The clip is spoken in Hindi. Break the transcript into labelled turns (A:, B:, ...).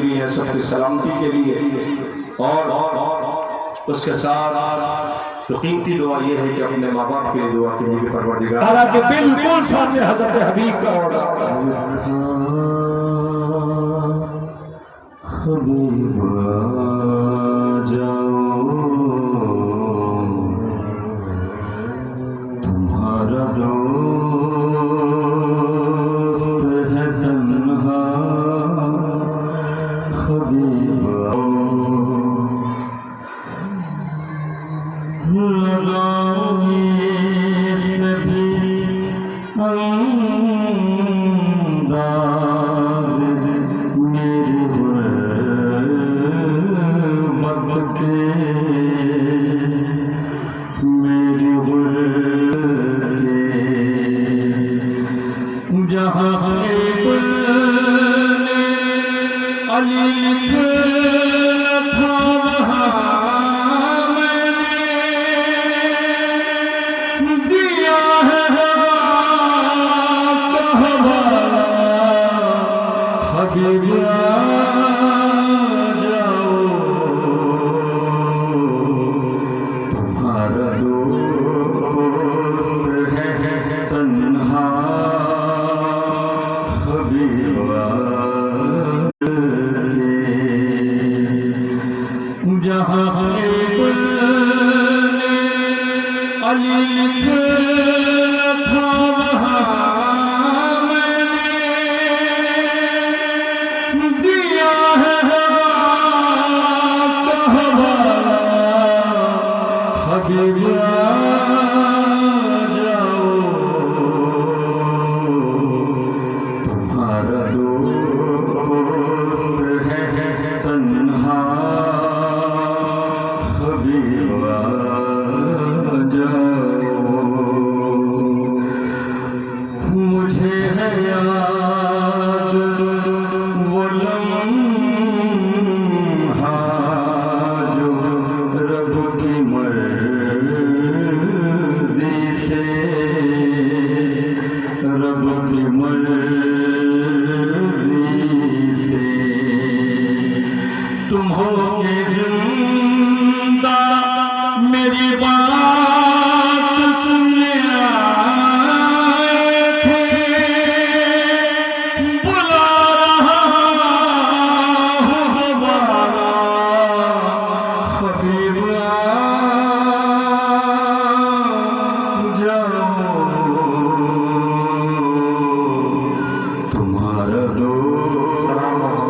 A: लिए है, सबकी सलामती के लिए। और उसके साथ तो कीमती दुआ ये है कि अपने माँ बाप के लिए दुआ कीजिए कि परवरदिगार के बिल्कुल सामने हजरत हबीब का ऑर्डर हबीब जाओ तुम्हारा दोस्त है तन्हा हबीब से भी अंदाज मेरी गुर्बत के मेरी गुर्बत के जहाँ अली लिखे था वहाँ जाओ तुम्हारा दोस्त है तन्हा हबीबा के जहाँ अली लिखे था वहाँ हबीब